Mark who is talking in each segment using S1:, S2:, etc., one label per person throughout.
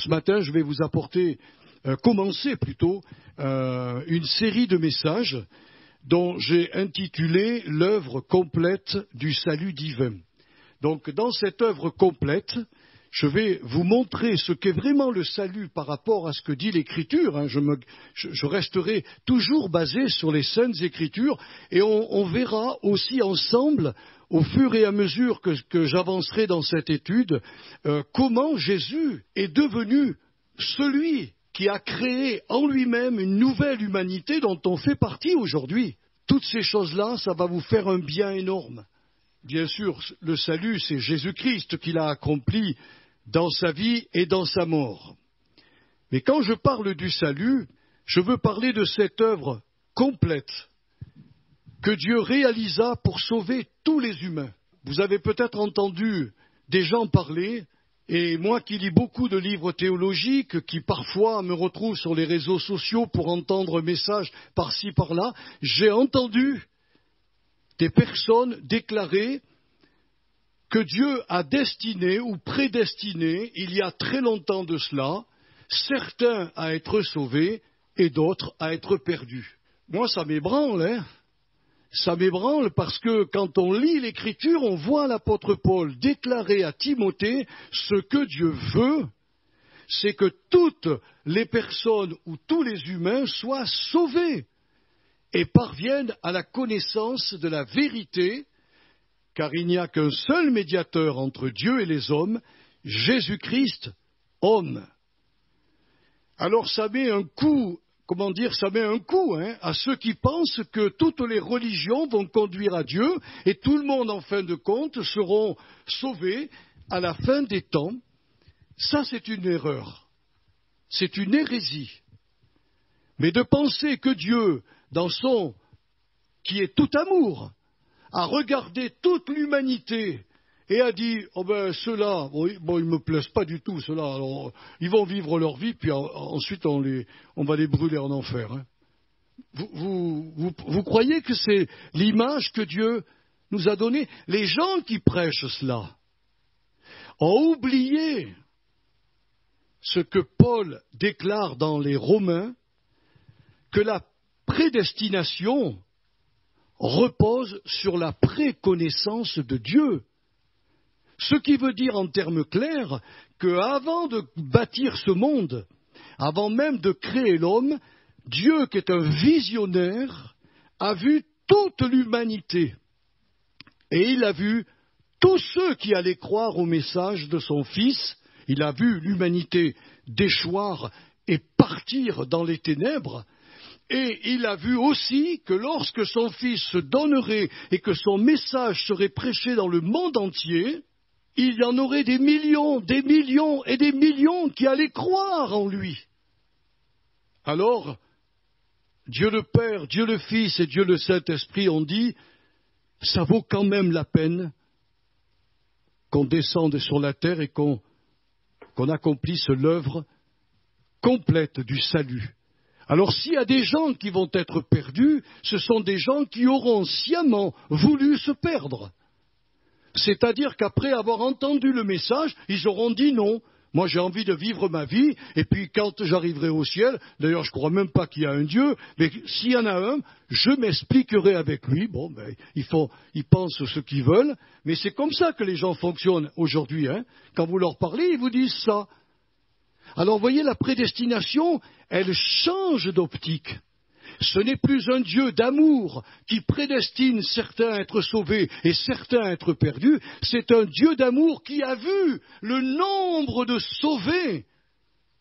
S1: ce matin, je vais vous commencer plutôt, une série de messages dont j'ai intitulé l'œuvre complète du salut divin. Donc, dans cette œuvre complète, je vais vous montrer ce qu'est vraiment le salut par rapport à ce que dit l'Écriture. Je resterai toujours basé sur les Saintes Écritures et on verra aussi ensemble, au fur et à mesure que j'avancerai dans cette étude, comment Jésus est devenu celui qui a créé en lui-même une nouvelle humanité dont on fait partie aujourd'hui. Toutes ces choses-là, ça va vous faire un bien énorme. Bien sûr, le salut, c'est Jésus-Christ qui l'a accompli dans sa vie et dans sa mort. Mais quand je parle du salut, je veux parler de cette œuvre complète que Dieu réalisa pour sauver tous les humains. Vous avez peut-être entendu des gens parler, et moi qui lis beaucoup de livres théologiques, qui parfois me retrouve sur les réseaux sociaux pour entendre un message par-ci par-là, j'ai entendu des personnes déclarer que Dieu a destiné ou prédestiné, il y a très longtemps de cela, certains à être sauvés et d'autres à être perdus. Moi, ça m'ébranle, hein. Ça m'ébranle parce que quand on lit l'Écriture, on voit l'apôtre Paul déclarer à Timothée ce que Dieu veut, c'est que toutes les personnes ou tous les humains soient sauvés et parviennent à la connaissance de la vérité, car il n'y a qu'un seul médiateur entre Dieu et les hommes, Jésus-Christ, homme. Alors ça met un coup, à ceux qui pensent que toutes les religions vont conduire à Dieu et tout le monde, en fin de compte, seront sauvés à la fin des temps. Ça, c'est une erreur. C'est une hérésie. Mais de penser que Dieu, qui est tout amour, a regardé toute l'humanité et a dit « Oh ben, ceux-là, ils ne me plaisent pas du tout, ceux-là, alors ils vont vivre leur vie, puis ensuite on va les brûler en enfer. Hein. » Vous croyez que c'est l'image que Dieu nous a donnée? Les gens qui prêchent cela ont oublié ce que Paul déclare dans les Romains, que la prédestination repose sur la préconnaissance de Dieu. Ce qui veut dire en termes clairs qu'avant de bâtir ce monde, avant même de créer l'homme, Dieu, qui est un visionnaire, a vu toute l'humanité. Et il a vu tous ceux qui allaient croire au message de son Fils. Il a vu l'humanité déchoir et partir dans les ténèbres. Et il a vu aussi que lorsque son Fils se donnerait et que son message serait prêché dans le monde entier, il y en aurait des millions et des millions qui allaient croire en lui. Alors, Dieu le Père, Dieu le Fils et Dieu le Saint-Esprit ont dit, ça vaut quand même la peine qu'on descende sur la terre et qu'on accomplisse l'œuvre complète du salut. Alors s'il y a des gens qui vont être perdus, ce sont des gens qui auront sciemment voulu se perdre. C'est-à-dire qu'après avoir entendu le message, ils auront dit non. Moi j'ai envie de vivre ma vie, et puis quand j'arriverai au ciel, d'ailleurs je ne crois même pas qu'il y a un Dieu, mais s'il y en a un, je m'expliquerai avec lui. Bon, ben, ils pensent ce qu'ils veulent, mais c'est comme ça que les gens fonctionnent aujourd'hui. Hein. Quand vous leur parlez, ils vous disent ça. Alors vous voyez, la prédestination, elle change d'optique. Ce n'est plus un Dieu d'amour qui prédestine certains à être sauvés et certains à être perdus. C'est un Dieu d'amour qui a vu le nombre de sauvés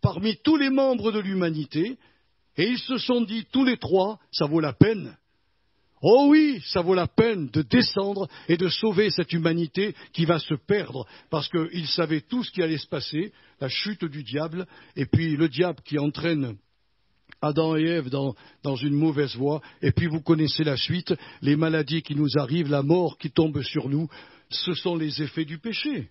S1: parmi tous les membres de l'humanité. Et ils se sont dit tous les trois, ça vaut la peine. Oh oui, ça vaut la peine de descendre et de sauver cette humanité qui va se perdre, parce qu'ils savaient tout ce qui allait se passer, la chute du diable, et puis le diable qui entraîne Adam et Ève dans une mauvaise voie, et puis vous connaissez la suite, les maladies qui nous arrivent, la mort qui tombe sur nous, ce sont les effets du péché.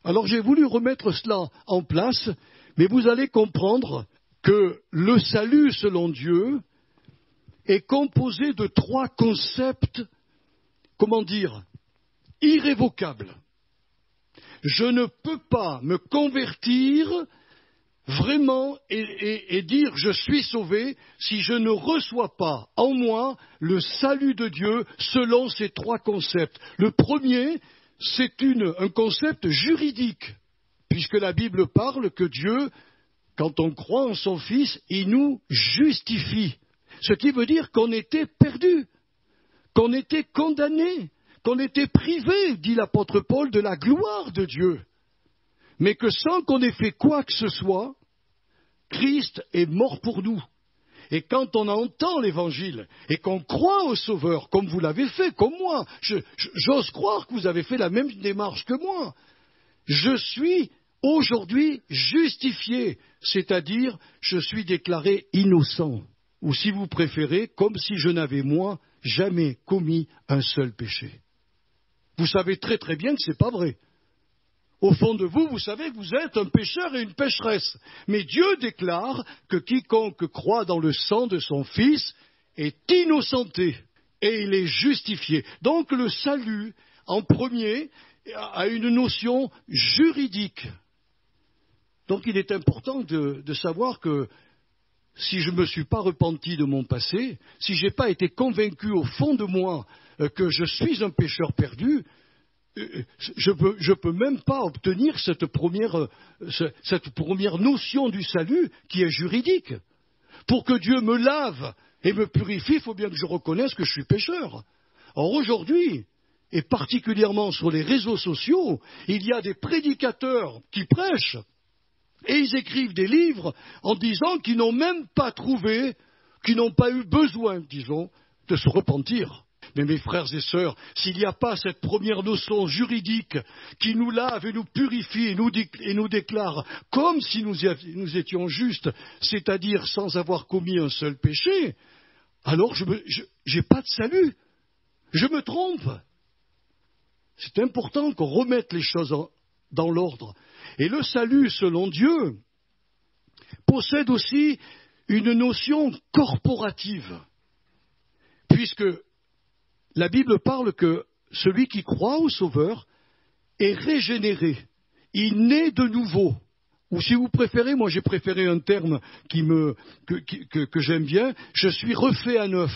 S1: Alors j'ai voulu remettre cela en place, mais vous allez comprendre que le salut selon Dieu est composé de trois concepts, irrévocables. Je ne peux pas me convertir vraiment et dire je suis sauvé si je ne reçois pas en moi le salut de Dieu selon ces trois concepts. Le premier, c'est un concept juridique, puisque la Bible parle que Dieu, quand on croit en son Fils, il nous justifie. Ce qui veut dire qu'on était perdu, qu'on était condamné, qu'on était privé, dit l'apôtre Paul, de la gloire de Dieu. Mais que sans qu'on ait fait quoi que ce soit, Christ est mort pour nous. Et quand on entend l'Évangile et qu'on croit au Sauveur, comme vous l'avez fait, comme moi, j'ose croire que vous avez fait la même démarche que moi, je suis aujourd'hui justifié, c'est-à-dire je suis déclaré innocent, ou si vous préférez, comme si je n'avais moi jamais commis un seul péché. Vous savez très très bien que ce n'est pas vrai. Au fond de vous, vous savez que vous êtes un pécheur et une pécheresse. Mais Dieu déclare que quiconque croit dans le sang de son Fils est innocenté et il est justifié. Donc le salut, en premier, a une notion juridique. Donc il est important de savoir que si je ne me suis pas repenti de mon passé, si je n'ai pas été convaincu au fond de moi que je suis un pécheur perdu, je peux même pas obtenir cette première notion du salut qui est juridique. Pour que Dieu me lave et me purifie, il faut bien que je reconnaisse que je suis pécheur. Or aujourd'hui, et particulièrement sur les réseaux sociaux, il y a des prédicateurs qui prêchent et ils écrivent des livres en disant qu'ils n'ont même pas trouvé, qu'ils n'ont pas eu besoin, disons, de se repentir. Mais mes frères et sœurs, s'il n'y a pas cette première notion juridique qui nous lave et nous purifie et nous déclare comme si nous étions justes, c'est-à-dire sans avoir commis un seul péché, alors je n'ai pas de salut. Je me trompe. C'est important qu'on remette les choses dans l'ordre. Et le salut, selon Dieu, possède aussi une notion corporative, puisque la Bible parle que celui qui croit au Sauveur est régénéré, il naît de nouveau. Ou si vous préférez, moi j'ai préféré un terme que j'aime bien, je suis refait à neuf.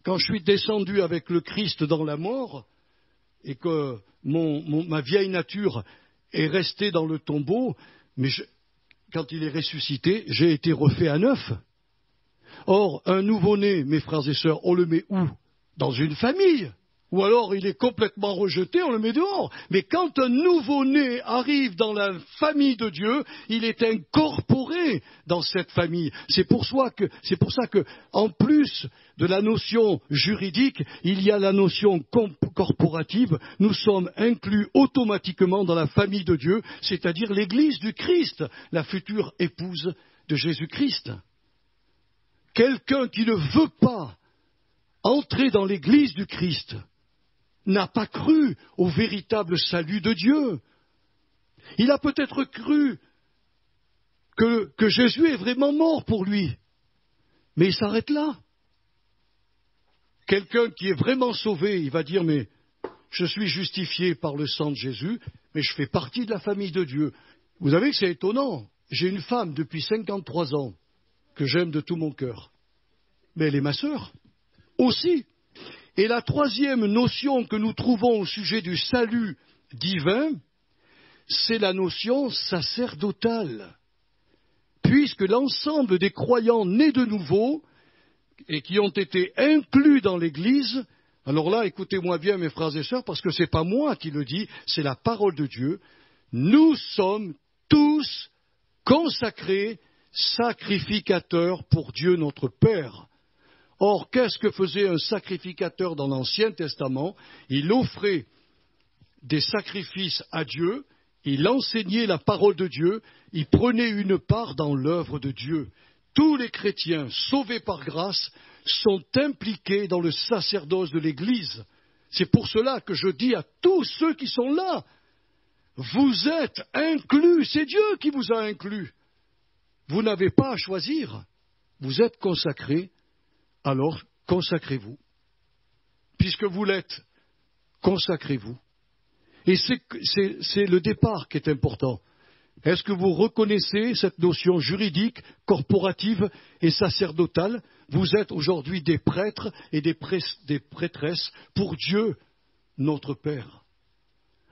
S1: Quand je suis descendu avec le Christ dans la mort, et que ma vieille nature est restée dans le tombeau, mais quand il est ressuscité, j'ai été refait à neuf. Or, un nouveau-né, mes frères et sœurs, on le met où ? Dans une famille. Ou alors il est complètement rejeté, on le met dehors. Mais quand un nouveau-né arrive dans la famille de Dieu, il est incorporé dans cette famille. C'est pour ça que, en plus de la notion juridique, il y a la notion corporative. Nous sommes inclus automatiquement dans la famille de Dieu, c'est-à-dire l'Église du Christ, la future épouse de Jésus-Christ. Quelqu'un qui ne veut pas entrer dans l'Église du Christ n'a pas cru au véritable salut de Dieu. Il a peut-être cru que Jésus est vraiment mort pour lui, mais il s'arrête là. Quelqu'un qui est vraiment sauvé, il va dire, mais je suis justifié par le sang de Jésus, mais je fais partie de la famille de Dieu. Vous savez que c'est étonnant. J'ai une femme depuis 53 ans que j'aime de tout mon cœur, mais elle est ma sœur aussi. Et la troisième notion que nous trouvons au sujet du salut divin, c'est la notion sacerdotale. Puisque l'ensemble des croyants nés de nouveau et qui ont été inclus dans l'Église, alors là, écoutez-moi bien mes frères et sœurs, parce que ce n'est pas moi qui le dis, c'est la parole de Dieu, nous sommes tous consacrés, sacrificateurs pour Dieu notre Père. Or, qu'est-ce que faisait un sacrificateur dans l'Ancien Testament ? Il offrait des sacrifices à Dieu, il enseignait la parole de Dieu, il prenait une part dans l'œuvre de Dieu. Tous les chrétiens sauvés par grâce sont impliqués dans le sacerdoce de l'Église. C'est pour cela que je dis à tous ceux qui sont là, vous êtes inclus, c'est Dieu qui vous a inclus. Vous n'avez pas à choisir, vous êtes consacrés. Alors, consacrez-vous. Puisque vous l'êtes, consacrez-vous. Et c'est le départ qui est important. Est-ce que vous reconnaissez cette notion juridique, corporative et sacerdotale? Vous êtes aujourd'hui des prêtres et des prêtresses pour Dieu, notre Père.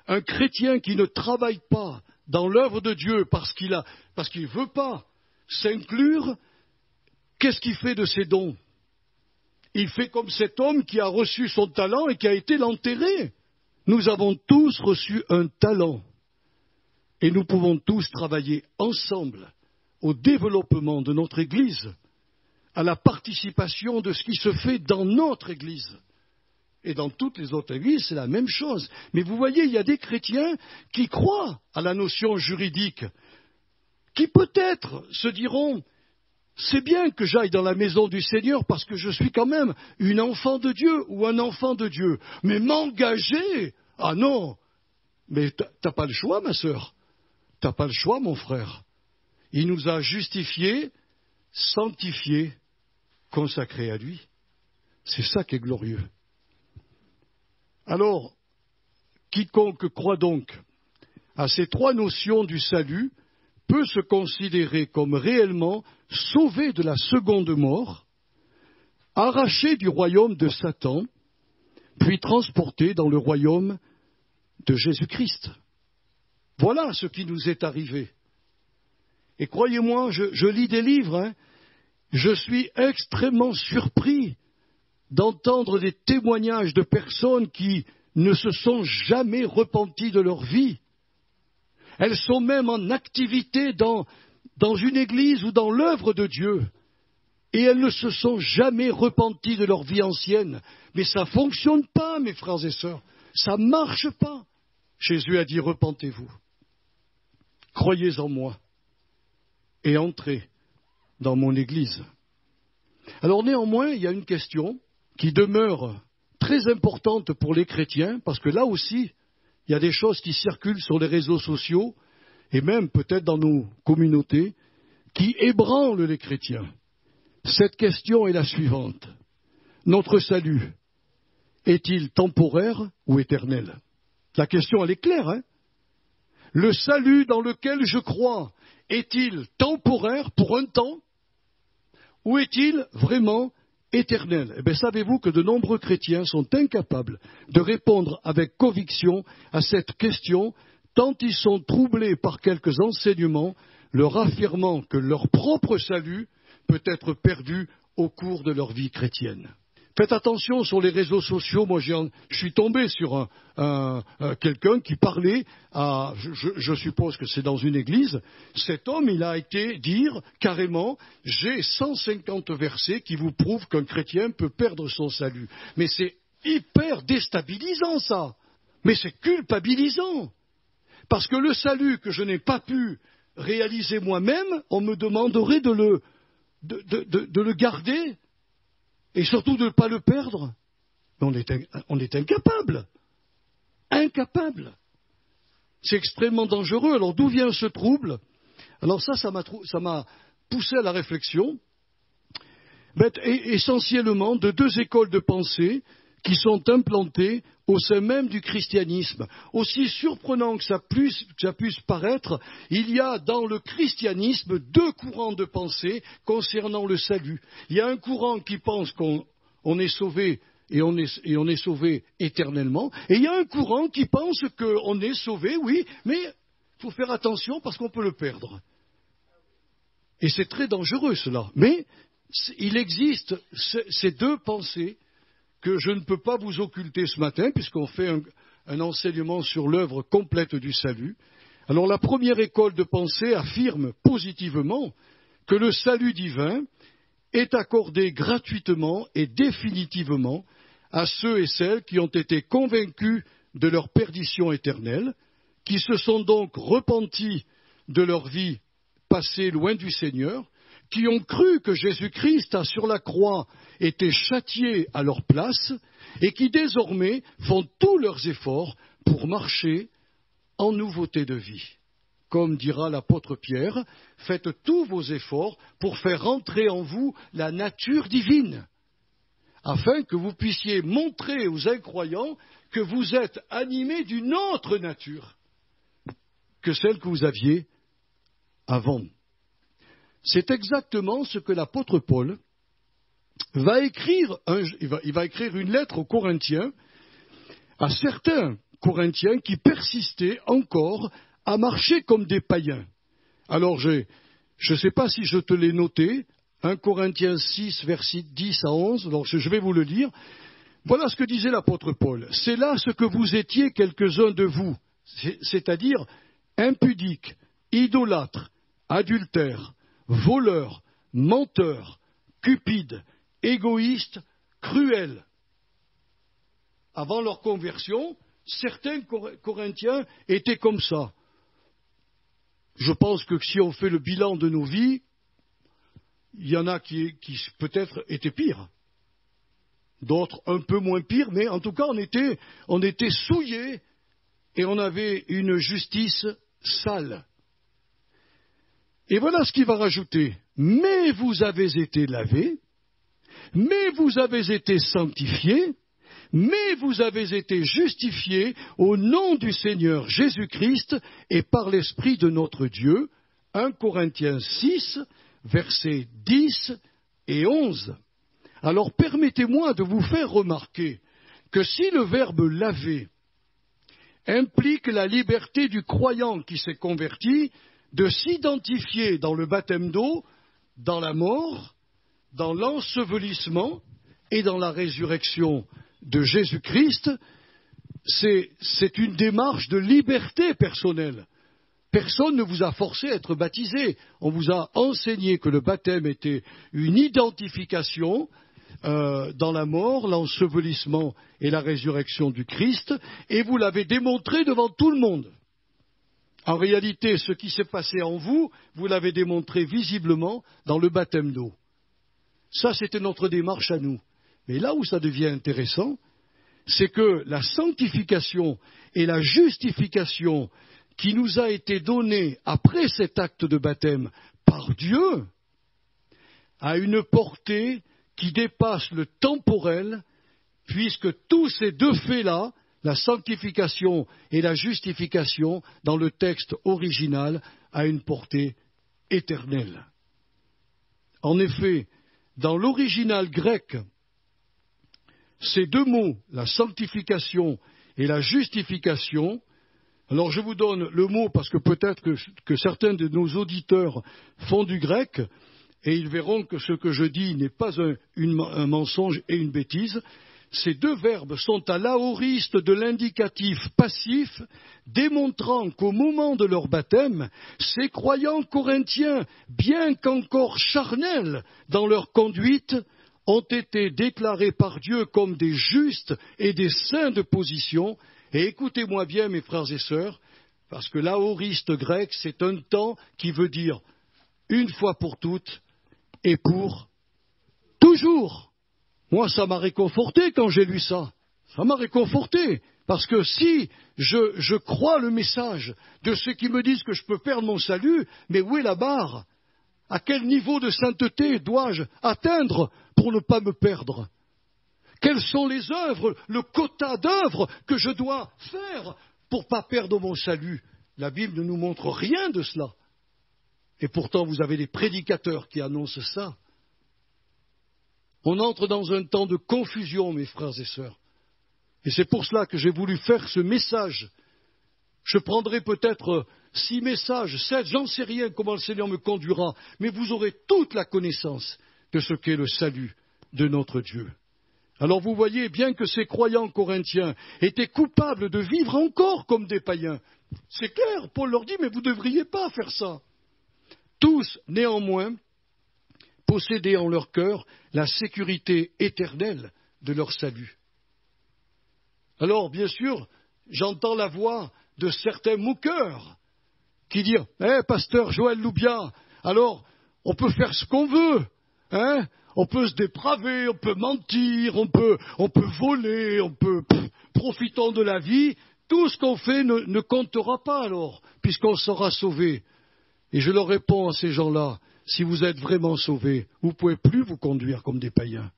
S1: Un chrétien qui ne travaille pas dans l'œuvre de Dieu parce qu'il ne veut pas s'inclure, qu'est-ce qu'il fait de ses dons? Il fait comme cet homme qui a reçu son talent et qui a été l'enterrer. Nous avons tous reçu un talent. Et nous pouvons tous travailler ensemble au développement de notre Église, à la participation de ce qui se fait dans notre Église. Et dans toutes les autres Églises, c'est la même chose. Mais vous voyez, il y a des chrétiens qui croient à la notion juridique, qui peut-être se diront, c'est bien que j'aille dans la maison du Seigneur parce que je suis quand même une enfant de Dieu ou un enfant de Dieu. Mais m'engager, ah non, mais t'as pas le choix, ma sœur. T'as pas le choix, mon frère. Il nous a justifiés, sanctifiés, consacrés à lui. C'est ça qui est glorieux. Alors, quiconque croit donc à ces trois notions du salut peut se considérer comme réellement sauvé de la seconde mort, arraché du royaume de Satan, puis transporté dans le royaume de Jésus-Christ. Voilà ce qui nous est arrivé. Et croyez-moi, je lis des livres, je suis extrêmement surpris d'entendre des témoignages de personnes qui ne se sont jamais repenties de leur vie. Elles sont même en activité dans une église ou dans l'œuvre de Dieu. Et elles ne se sont jamais repenties de leur vie ancienne. Mais ça ne fonctionne pas, mes frères et sœurs. Ça ne marche pas. Jésus a dit, repentez-vous. Croyez en moi et entrez dans mon Église. Alors néanmoins, il y a une question qui demeure très importante pour les chrétiens, parce que là aussi, il y a des choses qui circulent sur les réseaux sociaux, et même peut-être dans nos communautés, qui ébranlent les chrétiens. Cette question est la suivante. Notre salut est-il temporaire ou éternel? La question, elle est claire, Le salut dans lequel je crois, est-il temporaire pour un temps ou est-il vraiment éternel? Eh bien, savez-vous que de nombreux chrétiens sont incapables de répondre avec conviction à cette question, tant ils sont troublés par quelques enseignements leur affirmant que leur propre salut peut être perdu au cours de leur vie chrétienne. Faites attention sur les réseaux sociaux. Moi, je suis tombé sur quelqu'un qui parlait je suppose que c'est dans une église. Cet homme, il a été dire carrément, j'ai 150 versets qui vous prouvent qu'un chrétien peut perdre son salut. Mais c'est hyper déstabilisant, ça. Mais c'est culpabilisant. Parce que le salut que je n'ai pas pu réaliser moi-même, on me demanderait de le garder. Et surtout de ne pas le perdre. On est incapable. Incapable. C'est extrêmement dangereux. Alors d'où vient ce trouble? Alors ça m'a poussé à la réflexion. Essentiellement de deux écoles de pensée qui sont implantées au sein même du christianisme. Aussi surprenant que ça puisse paraître, il y a dans le christianisme deux courants de pensée concernant le salut. Il y a un courant qui pense qu'on est sauvé et on est sauvé éternellement, et il y a un courant qui pense qu'on est sauvé, oui, mais il faut faire attention parce qu'on peut le perdre. Et c'est très dangereux cela. Mais il existe ces deux pensées que je ne peux pas vous occulter ce matin, puisqu'on fait un enseignement sur l'œuvre complète du salut. Alors la première école de pensée affirme positivement que le salut divin est accordé gratuitement et définitivement à ceux et celles qui ont été convaincus de leur perdition éternelle, qui se sont donc repentis de leur vie passée loin du Seigneur, qui ont cru que Jésus-Christ a sur la croix été châtié à leur place et qui désormais font tous leurs efforts pour marcher en nouveauté de vie. Comme dira l'apôtre Pierre, faites tous vos efforts pour faire entrer en vous la nature divine. afin que vous puissiez montrer aux incroyants que vous êtes animés d'une autre nature que celle que vous aviez avant. C'est exactement ce que l'apôtre Paul va écrire. Il va écrire une lettre aux Corinthiens, à certains Corinthiens qui persistaient encore à marcher comme des païens. Alors, je ne sais pas si je te l'ai noté, 1 Corinthiens 6, versets 10 à 11, alors je vais vous le lire. Voilà ce que disait l'apôtre Paul. C'est là ce que vous étiez quelques-uns de vous, c'est-à-dire impudiques, idolâtres, adultères, voleurs, menteurs, cupides, égoïstes, cruels. Avant leur conversion, certains Corinthiens étaient comme ça. Je pense que si on fait le bilan de nos vies, il y en a qui peut-être étaient pires. D'autres un peu moins pires, mais en tout cas on était souillés et on avait une justice sale. Et voilà ce qu'il va rajouter. Mais vous avez été lavés, mais vous avez été sanctifiés, mais vous avez été justifiés au nom du Seigneur Jésus-Christ et par l'Esprit de notre Dieu. 1 Corinthiens 6, versets 10 et 11. Alors permettez-moi de vous faire remarquer que si le verbe laver implique la liberté du croyant qui s'est converti de s'identifier dans le baptême d'eau, dans la mort, dans l'ensevelissement et dans la résurrection de Jésus-Christ, c'est une démarche de liberté personnelle. Personne ne vous a forcé à être baptisé. On vous a enseigné que le baptême était une identification dans la mort, l'ensevelissement et la résurrection du Christ, et vous l'avez démontré devant tout le monde. En réalité, ce qui s'est passé en vous, vous l'avez démontré visiblement dans le baptême d'eau. Ça, c'était notre démarche à nous. Mais là où ça devient intéressant, c'est que la sanctification et la justification qui nous a été donnée après cet acte de baptême par Dieu a une portée qui dépasse le temporel, puisque tous ces deux faits-là, la sanctification et la justification, dans le texte original, a une portée éternelle. En effet, dans l'original grec, ces deux mots, la sanctification et la justification, alors je vous donne le mot parce que peut-être que certains de nos auditeurs font du grec et ils verront que ce que je dis n'est pas un mensonge et une bêtise. Ces deux verbes sont à l'aoriste de l'indicatif passif, démontrant qu'au moment de leur baptême, ces croyants corinthiens, bien qu'encore charnels dans leur conduite, ont été déclarés par Dieu comme des justes et des saints de position. Et écoutez-moi bien, mes frères et sœurs, parce que l'aoriste grec, c'est un temps qui veut dire une fois pour toutes et pour toujours. Moi, ça m'a réconforté quand j'ai lu ça. Ça m'a réconforté. Parce que si je crois le message de ceux qui me disent que je peux perdre mon salut, mais où est la barre? À quel niveau de sainteté dois-je atteindre pour ne pas me perdre? Quelles sont les œuvres, le quota d'œuvres que je dois faire pour ne pas perdre mon salut? La Bible ne nous montre rien de cela. Et pourtant, vous avez des prédicateurs qui annoncent ça. On entre dans un temps de confusion, mes frères et sœurs. Et c'est pour cela que j'ai voulu faire ce message. Je prendrai peut-être 6 messages, 7, j'en sais rien comment le Seigneur me conduira, mais vous aurez toute la connaissance de ce qu'est le salut de notre Dieu. Alors vous voyez, bien que ces croyants corinthiens étaient coupables de vivre encore comme des païens, c'est clair, Paul leur dit, mais vous ne devriez pas faire ça. Tous, néanmoins, posséder en leur cœur la sécurité éternelle de leur salut. Alors, bien sûr, j'entends la voix de certains moqueurs qui disent « pasteur Joël Loubia, alors on peut faire ce qu'on veut, hein ? On peut se dépraver, on peut mentir, on peut voler, profitons de la vie. Tout ce qu'on fait ne comptera pas alors, puisqu'on sera sauvé. » Et je leur réponds à ces gens-là, si vous êtes vraiment sauvés, vous ne pouvez plus vous conduire comme des païens.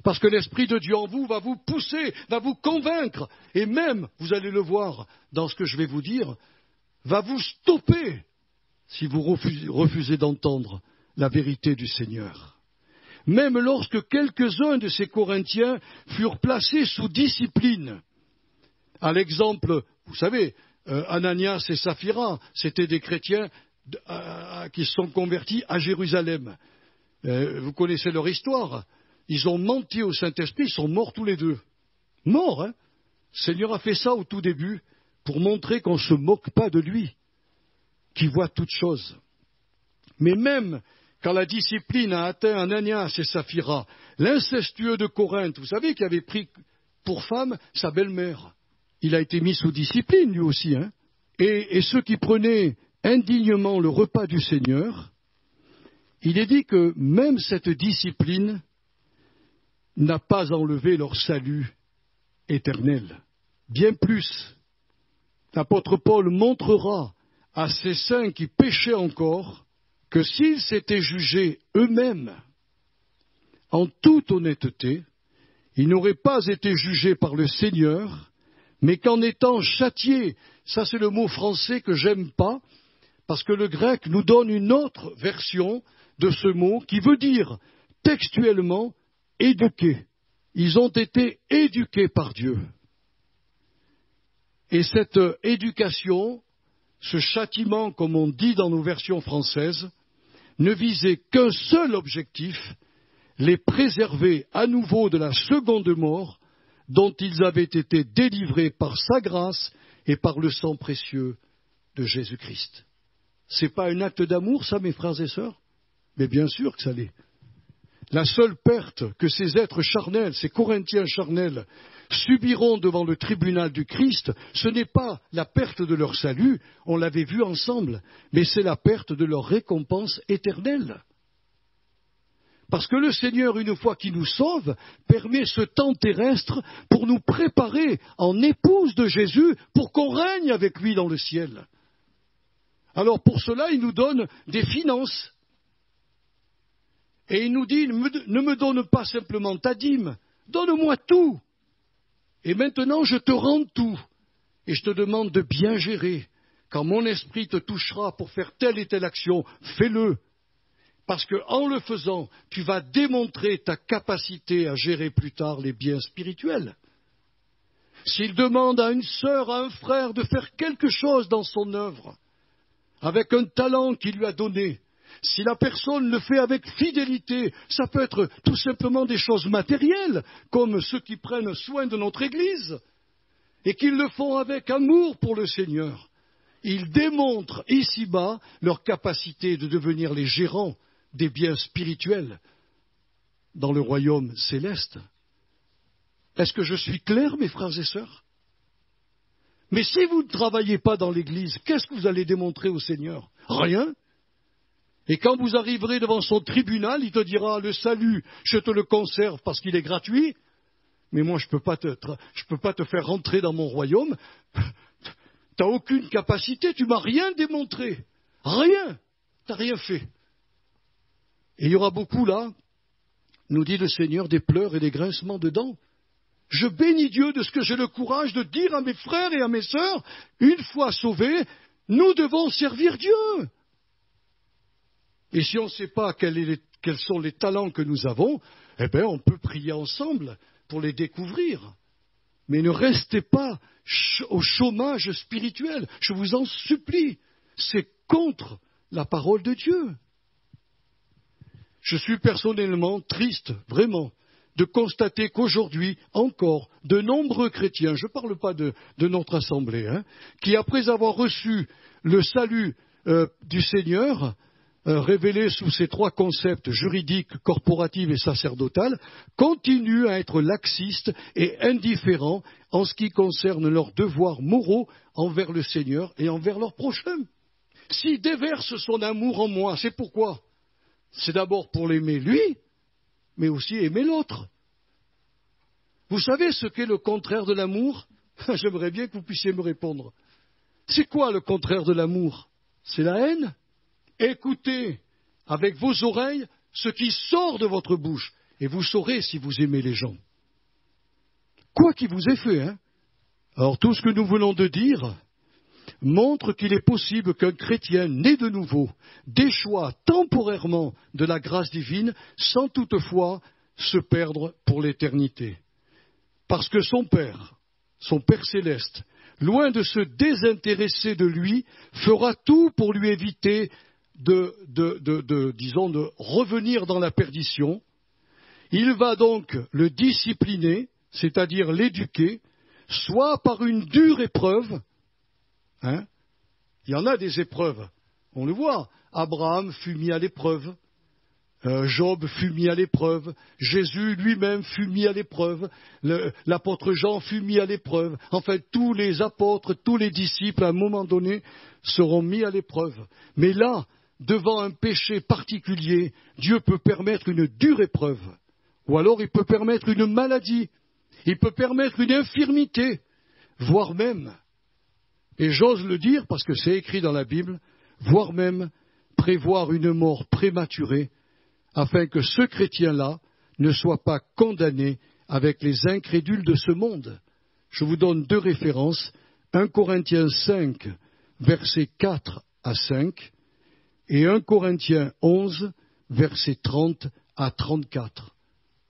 S1: Parce que l'Esprit de Dieu en vous va vous pousser, va vous convaincre, et même, vous allez le voir dans ce que je vais vous dire, va vous stopper si vous refusez d'entendre la vérité du Seigneur. Même lorsque quelques-uns de ces Corinthiens furent placés sous discipline, à l'exemple, vous savez, Ananias et Saphira, c'étaient des chrétiens qui se sont convertis à Jérusalem. Vous connaissez leur histoire. Ils ont menti au Saint-Esprit, ils sont morts tous les deux. Morts, hein. Le Seigneur a fait ça au tout début pour montrer qu'on ne se moque pas de lui, qu'il voit toutes choses. Mais même quand la discipline a atteint Ananias et Saphira, l'incestueux de Corinthe, vous savez, qui avait pris pour femme sa belle-mère, il a été mis sous discipline lui aussi, hein. Et ceux qui prenaient indignement le repas du Seigneur, il est dit que même cette discipline n'a pas enlevé leur salut éternel. Bien plus, l'apôtre Paul montrera à ces saints qui péchaient encore que s'ils s'étaient jugés eux-mêmes en toute honnêteté, ils n'auraient pas été jugés par le Seigneur, mais qu'en étant châtiés, ça c'est le mot français que j'aime pas, parce que le grec nous donne une autre version de ce mot qui veut dire textuellement éduqués. Ils ont été éduqués par Dieu. Et cette éducation, ce châtiment, comme on dit dans nos versions françaises, ne visait qu'un seul objectif, les préserver à nouveau de la seconde mort dont ils avaient été délivrés par sa grâce et par le sang précieux de Jésus-Christ. C'est pas un acte d'amour, ça, mes frères et sœurs? Mais bien sûr que ça l'est. La seule perte que ces êtres charnels, ces Corinthiens charnels, subiront devant le tribunal du Christ, ce n'est pas la perte de leur salut, on l'avait vu ensemble, mais c'est la perte de leur récompense éternelle. Parce que le Seigneur, une fois qu'il nous sauve, permet ce temps terrestre pour nous préparer en épouse de Jésus pour qu'on règne avec lui dans le ciel. Alors pour cela, il nous donne des finances. Et il nous dit, ne me donne pas simplement ta dîme, donne-moi tout. Et maintenant, je te rends tout. Et je te demande de bien gérer. Quand mon esprit te touchera pour faire telle et telle action, fais-le. Parce qu'en le faisant, tu vas démontrer ta capacité à gérer plus tard les biens spirituels. S'il demande à une sœur, à un frère de faire quelque chose dans son œuvre, avec un talent qu'il lui a donné, si la personne le fait avec fidélité, ça peut être tout simplement des choses matérielles, comme ceux qui prennent soin de notre Église, et qu'ils le font avec amour pour le Seigneur. Ils démontrent ici-bas leur capacité de devenir les gérants des biens spirituels dans le royaume céleste. Est-ce que je suis clair, mes frères et sœurs? Mais si vous ne travaillez pas dans l'Église, qu'est-ce que vous allez démontrer au Seigneur? Rien. Et quand vous arriverez devant son tribunal, il te dira, le salut, je te le conserve parce qu'il est gratuit, mais moi je peux pas te faire rentrer dans mon royaume. Tu n'as aucune capacité, tu m'as rien démontré. Rien. Tu n'as rien fait. Et il y aura beaucoup là, nous dit le Seigneur, des pleurs et des grincements de dents. Je bénis Dieu de ce que j'ai le courage de dire à mes frères et à mes sœurs, une fois sauvés, nous devons servir Dieu. Et si on ne sait pas quels sont les talents que nous avons, eh bien, on peut prier ensemble pour les découvrir. Mais ne restez pas au chômage spirituel. Je vous en supplie. C'est contre la parole de Dieu. Je suis personnellement triste, vraiment, de constater qu'aujourd'hui, encore, de nombreux chrétiens, je ne parle pas de notre assemblée, qui après avoir reçu le salut du Seigneur, révélé sous ces trois concepts juridiques, corporatifs et sacerdotal, continuent à être laxistes et indifférents en ce qui concerne leurs devoirs moraux envers le Seigneur et envers leurs prochains. S'il déverse son amour en moi, c'est pourquoi? C'est d'abord pour l'aimer lui, mais aussi aimer l'autre. Vous savez ce qu'est le contraire de l'amour? J'aimerais bien que vous puissiez me répondre. C'est quoi le contraire de l'amour? C'est la haine. Écoutez avec vos oreilles ce qui sort de votre bouche et vous saurez si vous aimez les gens. Quoi qu'il vous ait fait, hein. Alors tout ce que nous venons de dire montre qu'il est possible qu'un chrétien né de nouveau déchoit temporairement de la grâce divine sans toutefois se perdre pour l'éternité. Parce que son Père céleste, loin de se désintéresser de lui, fera tout pour lui éviter de revenir dans la perdition. Il va donc le discipliner, c'est-à-dire l'éduquer, soit par une dure épreuve, hein. Il y en a des épreuves, on le voit. Abraham fut mis à l'épreuve, Job fut mis à l'épreuve, Jésus lui-même fut mis à l'épreuve, l'apôtre Jean fut mis à l'épreuve. En fait, tous les apôtres, tous les disciples, à un moment donné, seront mis à l'épreuve. Mais là, devant un péché particulier, Dieu peut permettre une dure épreuve, ou alors il peut permettre une maladie, il peut permettre une infirmité, voire même, et j'ose le dire parce que c'est écrit dans la Bible, voire même prévoir une mort prématurée, afin que ce chrétien-là ne soit pas condamné avec les incrédules de ce monde. Je vous donne 2 références, 1 Corinthiens 5, versets 4 à 5, et 1 Corinthiens 11, versets 30 à 34.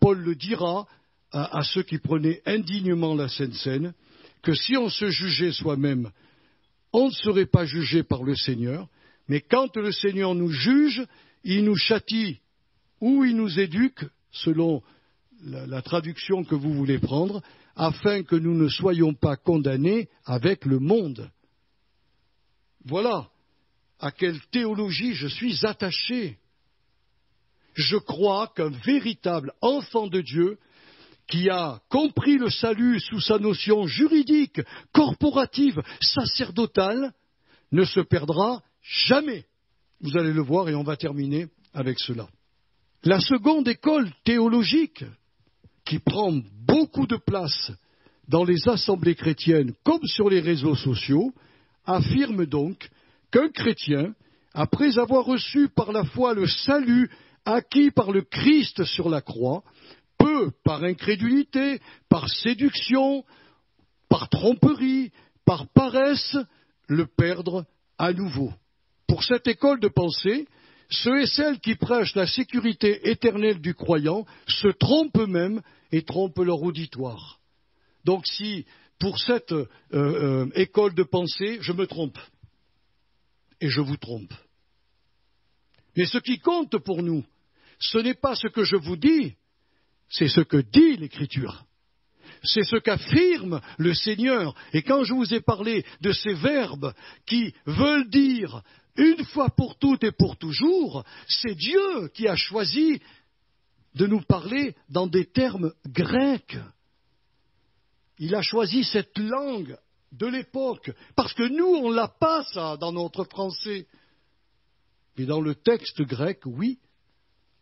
S1: Paul le dira à ceux qui prenaient indignement la Sainte Seine, que si on se jugeait soi-même, on ne serait pas jugé par le Seigneur, mais quand le Seigneur nous juge, il nous châtie ou il nous éduque, selon la traduction que vous voulez prendre, afin que nous ne soyons pas condamnés avec le monde. Voilà à quelle théologie je suis attaché. Je crois qu'un véritable enfant de Dieu, qui a compris le salut sous sa notion juridique, corporative, sacerdotale, ne se perdra jamais. Vous allez le voir et on va terminer avec cela. La seconde école théologique, qui prend beaucoup de place dans les assemblées chrétiennes comme sur les réseaux sociaux, affirme donc qu'un chrétien, après avoir reçu par la foi le salut acquis par le Christ sur la croix, peut, par incrédulité, par séduction, par tromperie, par paresse, le perdre à nouveau. Pour cette école de pensée, ceux et celles qui prêchent la sécurité éternelle du croyant se trompent eux-mêmes et trompent leur auditoire. Donc si, pour cette école de pensée, je me trompe, et je vous trompe. Mais ce qui compte pour nous, ce n'est pas ce que je vous dis, c'est ce que dit l'Écriture. C'est ce qu'affirme le Seigneur. Et quand je vous ai parlé de ces verbes qui veulent dire une fois pour toutes et pour toujours, c'est Dieu qui a choisi de nous parler dans des termes grecs. Il a choisi cette langue de l'époque, parce que nous, on ne l'a pas, ça, dans notre français. Mais dans le texte grec, oui,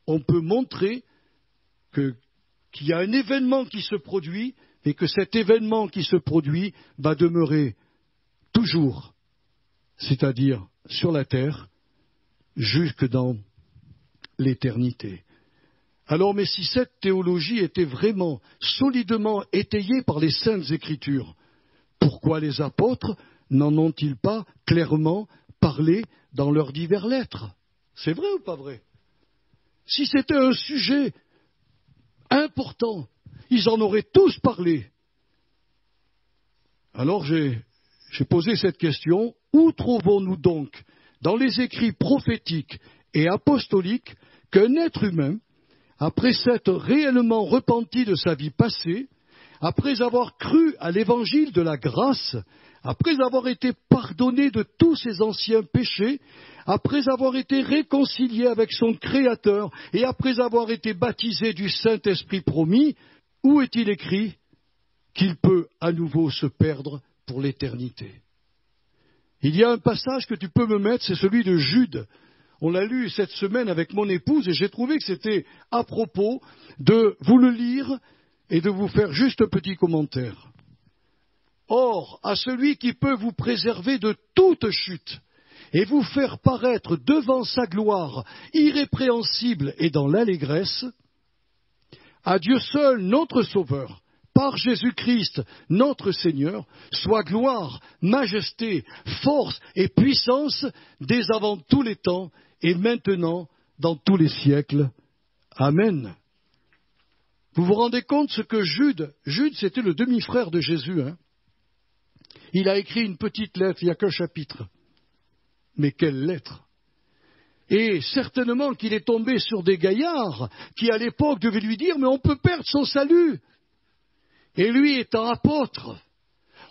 S1: on peut montrer qu'il y a un événement qui se produit, et que cet événement qui se produit va demeurer toujours, c'est-à-dire sur la terre, jusque dans l'éternité. Alors, mais si cette théologie était vraiment solidement étayée par les Saintes Écritures, pourquoi les apôtres n'en ont-ils pas clairement parlé dans leurs diverses lettres? C'est vrai ou pas vrai? Si c'était un sujet important, ils en auraient tous parlé. Alors j'ai posé cette question, où trouvons-nous donc dans les écrits prophétiques et apostoliques qu'un être humain, après s'être réellement repenti de sa vie passée, après avoir cru à l'évangile de la grâce, après avoir été pardonné de tous ses anciens péchés, après avoir été réconcilié avec son Créateur et après avoir été baptisé du Saint-Esprit promis, où est-il écrit qu'il peut à nouveau se perdre pour l'éternité? Il y a un passage que tu peux me mettre, c'est celui de Jude. On l'a lu cette semaine avec mon épouse et j'ai trouvé que c'était à propos de vous le lire et de vous faire juste un petit commentaire. Or, à celui qui peut vous préserver de toute chute et vous faire paraître devant sa gloire irrépréhensible et dans l'allégresse, à Dieu seul, notre Sauveur, par Jésus-Christ, notre Seigneur, soit gloire, majesté, force et puissance dès avant tous les temps et maintenant dans tous les siècles. Amen. Vous vous rendez compte ce que Jude c'était le demi-frère de Jésus, hein? Il a écrit une petite lettre, il n'y a qu'un chapitre. Mais quelle lettre! Et certainement qu'il est tombé sur des gaillards qui, à l'époque, devaient lui dire « Mais on peut perdre son salut !» Et lui, étant apôtre,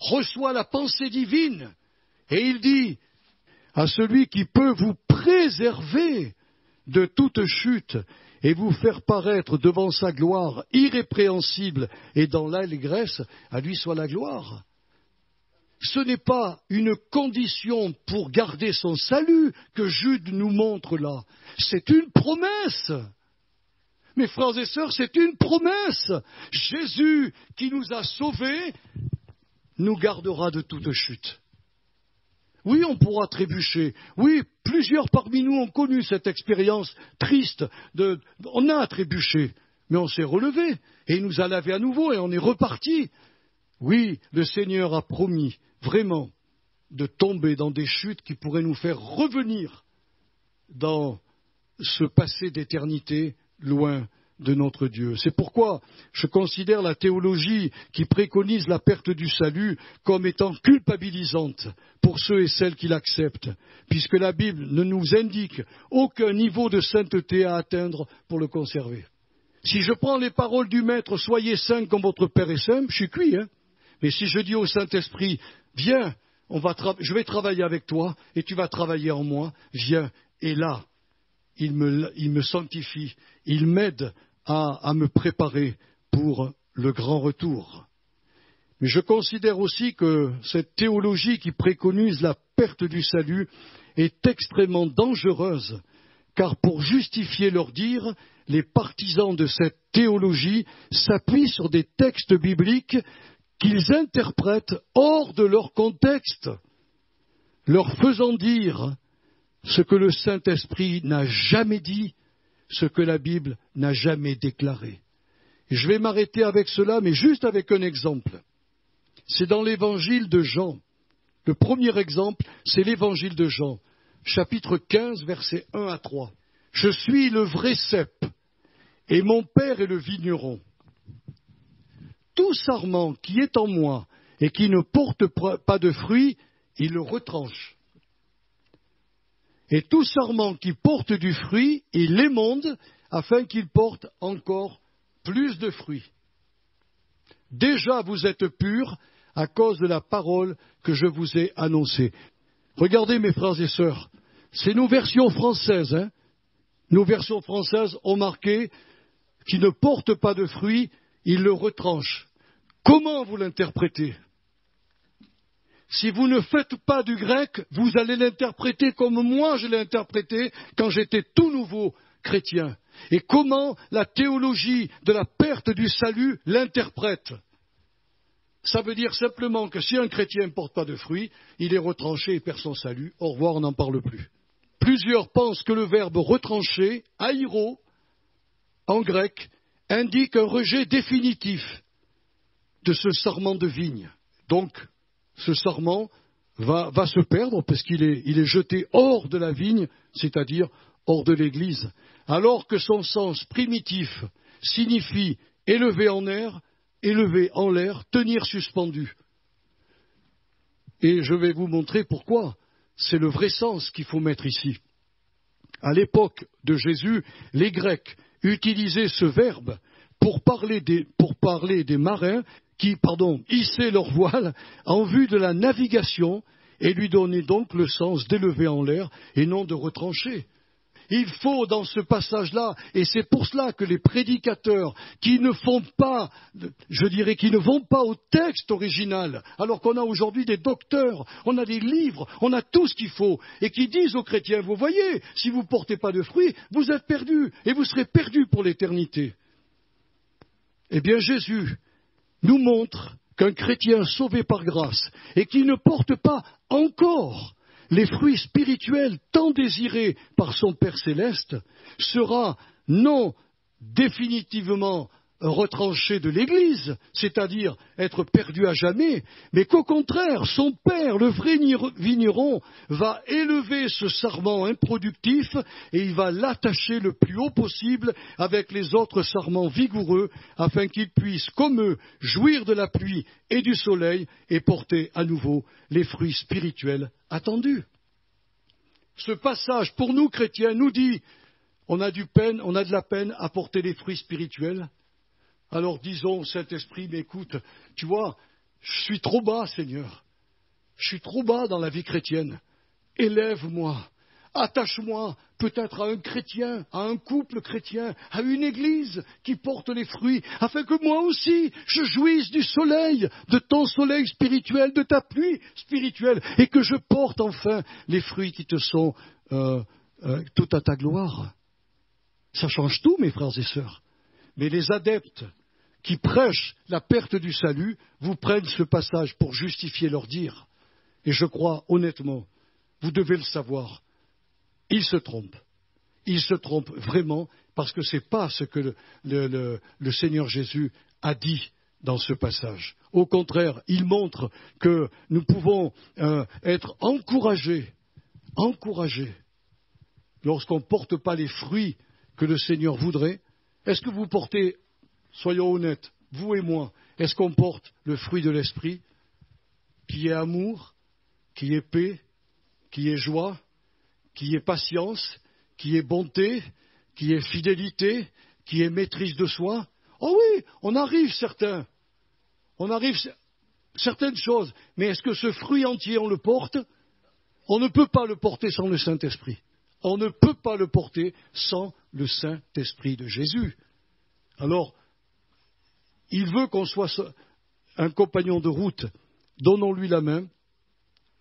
S1: reçoit la pensée divine et il dit à celui qui peut vous préserver de toute chute et vous faire paraître devant sa gloire irrépréhensible et dans l'allégresse, à lui soit la gloire. Ce n'est pas une condition pour garder son salut que Jude nous montre là. C'est une promesse. Mes frères et sœurs, c'est une promesse. Jésus, qui nous a sauvés, nous gardera de toute chute. Oui, on pourra trébucher. Oui, plusieurs parmi nous ont connu cette expérience triste. On a trébuché, mais on s'est relevé et il nous a lavé à nouveau et on est reparti. Oui, le Seigneur a promis vraiment de tomber dans des chutes qui pourraient nous faire revenir dans ce passé d'éternité loin de notre Dieu. C'est pourquoi je considère la théologie qui préconise la perte du salut comme étant culpabilisante pour ceux et celles qui l'acceptent, puisque la Bible ne nous indique aucun niveau de sainteté à atteindre pour le conserver. Si je prends les paroles du Maître « Soyez saints comme votre Père est saint », je suis cuit, hein. Mais si je dis au Saint-Esprit « Viens, je vais travailler avec toi et tu vas travailler en moi, viens », et là, il me sanctifie, il m'aide à me préparer pour le grand retour. Mais je considère aussi que cette théologie qui préconise la perte du salut est extrêmement dangereuse, car pour justifier leur dire, les partisans de cette théologie s'appuient sur des textes bibliques qu'ils interprètent hors de leur contexte, leur faisant dire ce que le Saint-Esprit n'a jamais dit, ce que la Bible n'a jamais déclaré. Et je vais m'arrêter avec cela, mais juste avec un exemple. C'est dans l'évangile de Jean. Le premier exemple, c'est l'évangile de Jean, chapitre 15, versets 1 à 3. « Je suis le vrai cep, et mon Père est le vigneron. Tout sarment qui est en moi et qui ne porte pas de fruits, il le retranche. Et tout sarment qui porte du fruit, il l'émonde, afin qu'il porte encore plus de fruits. Déjà vous êtes purs à cause de la parole que je vous ai annoncée. » Regardez mes frères et sœurs, c'est nos versions françaises, hein. Nos versions françaises ont marqué « qui ne porte pas de fruits, il le retranche ». Comment vous l'interprétez? Si vous ne faites pas du grec, vous allez l'interpréter comme moi je l'ai interprété quand j'étais tout nouveau chrétien. Et comment la théologie de la perte du salut l'interprète? Ça veut dire simplement que si un chrétien ne porte pas de fruits, il est retranché et perd son salut. Au revoir, on n'en parle plus. Plusieurs pensent que le verbe retrancher, airo, en grec, indique un rejet définitif de ce sarment de vigne. Donc, ce sarment va se perdre parce qu'il est jeté hors de la vigne, c'est-à-dire hors de l'Église, alors que son sens primitif signifie élever en l'air, tenir suspendu. Et je vais vous montrer pourquoi. C'est le vrai sens qu'il faut mettre ici. À l'époque de Jésus, les Grecs utilisaient ce verbe pour parler des marins qui, hissaient leur voile en vue de la navigation et lui donnaient donc le sens d'élever en l'air et non de retrancher. Il faut dans ce passage-là, et c'est pour cela que les prédicateurs qui ne vont pas au texte original, alors qu'on a aujourd'hui des docteurs, on a des livres, on a tout ce qu'il faut, et qui disent aux chrétiens, vous voyez, si vous ne portez pas de fruits, vous êtes perdus, et vous serez perdus pour l'éternité. Eh bien Jésus nous montre qu'un chrétien sauvé par grâce, et qui ne porte pas encore les fruits spirituels tant désirés par son Père céleste, sera non définitivement retranché de l'Église, c'est-à-dire être perdu à jamais, mais qu'au contraire, son père, le vrai vigneron, va élever ce sarment improductif et il va l'attacher le plus haut possible avec les autres sarments vigoureux, afin qu'il puisse, comme eux, jouir de la pluie et du soleil et porter à nouveau les fruits spirituels attendus. Ce passage, pour nous chrétiens, nous dit on a de la peine à porter les fruits spirituels. Alors disons au Saint-Esprit, mais écoute, tu vois, je suis trop bas, Seigneur. Je suis trop bas dans la vie chrétienne. Élève-moi, attache-moi peut-être à un chrétien, à un couple chrétien, à une église qui porte les fruits, afin que moi aussi je jouisse du soleil, de ton soleil spirituel, de ta pluie spirituelle, et que je porte enfin les fruits qui te sont tout à ta gloire. Ça change tout, mes frères et sœurs. Mais les adeptes qui prêchent la perte du salut vous prennent ce passage pour justifier leur dire. Et je crois honnêtement, vous devez le savoir, ils se trompent. Ils se trompent vraiment parce que ce n'est pas ce que le Seigneur Jésus a dit dans ce passage. Au contraire, il montre que nous pouvons être encouragés lorsqu'on ne porte pas les fruits que le Seigneur voudrait. Est-ce que vous portez, soyons honnêtes, vous et moi, est-ce qu'on porte le fruit de l'esprit, qui est amour, qui est paix, qui est joie, qui est patience, qui est bonté, qui est fidélité, qui est maîtrise de soi? Oh oui, on arrive certaines choses, mais est-ce que ce fruit entier on le porte? On ne peut pas le porter sans le Saint-Esprit. On ne peut pas le porter sans le Saint-Esprit de Jésus. Alors, il veut qu'on soit un compagnon de route. Donnons-lui la main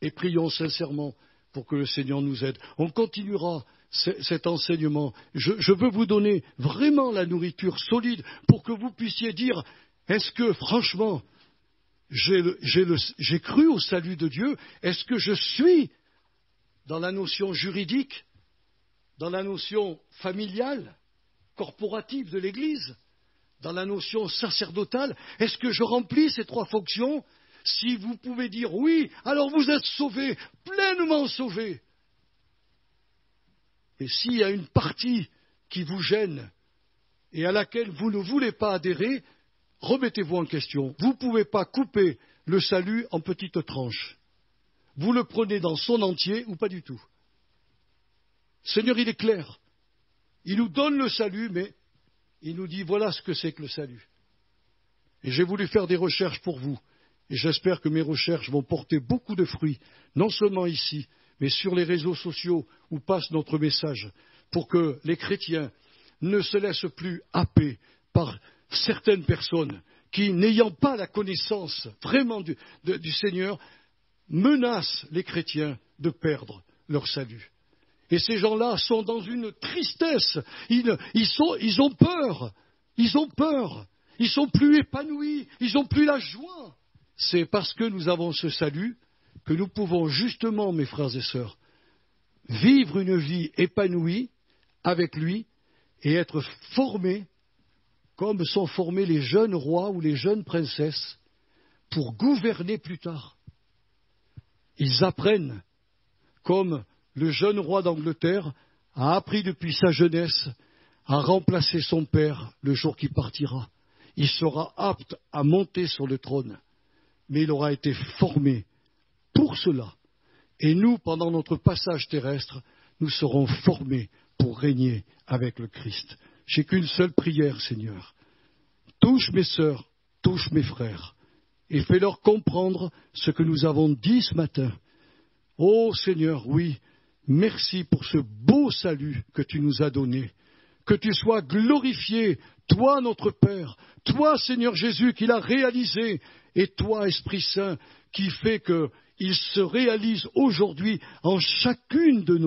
S1: et prions sincèrement pour que le Seigneur nous aide. On continuera cet enseignement. Je veux vous donner vraiment la nourriture solide pour que vous puissiez dire, est-ce que franchement, j'ai cru au salut de Dieu? Est-ce que je suis dans la notion juridique, dans la notion familiale, corporative de l'Église, dans la notion sacerdotale? Est-ce que je remplis ces trois fonctions? Si vous pouvez dire oui, alors vous êtes sauvés, pleinement sauvés. Et s'il y a une partie qui vous gêne et à laquelle vous ne voulez pas adhérer, remettez-vous en question. Vous ne pouvez pas couper le salut en petites tranches. Vous le prenez dans son entier ou pas du tout. Le Seigneur, il est clair. Il nous donne le salut, mais il nous dit voilà ce que c'est que le salut. Et j'ai voulu faire des recherches pour vous. Et j'espère que mes recherches vont porter beaucoup de fruits, non seulement ici, mais sur les réseaux sociaux où passe notre message, pour que les chrétiens ne se laissent plus happer par certaines personnes qui, n'ayant pas la connaissance vraiment du Seigneur, menacent les chrétiens de perdre leur salut. Et ces gens-là sont dans une tristesse, ils ont peur, ils sont plus épanouis, ils n'ont plus la joie. C'est parce que nous avons ce salut que nous pouvons justement, mes frères et sœurs, vivre une vie épanouie avec lui et être formés comme sont formés les jeunes rois ou les jeunes princesses pour gouverner plus tard. Ils apprennent, comme le jeune roi d'Angleterre a appris depuis sa jeunesse à remplacer son père le jour qu'il partira. Il sera apte à monter sur le trône. Mais il aura été formé pour cela. Et nous, pendant notre passage terrestre, nous serons formés pour régner avec le Christ. J'ai qu'une seule prière, Seigneur. Touche mes sœurs, touche mes frères, et fais-leur comprendre ce que nous avons dit ce matin. Ô Seigneur, oui, merci pour ce beau salut que tu nous as donné. Que tu sois glorifié, toi notre Père, toi Seigneur Jésus qui l'as réalisé, et toi Esprit Saint qui fait qu'il se réalise aujourd'hui en chacune de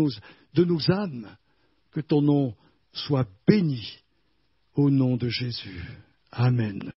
S1: nos âmes. Que ton nom soit béni au nom de Jésus. Amen.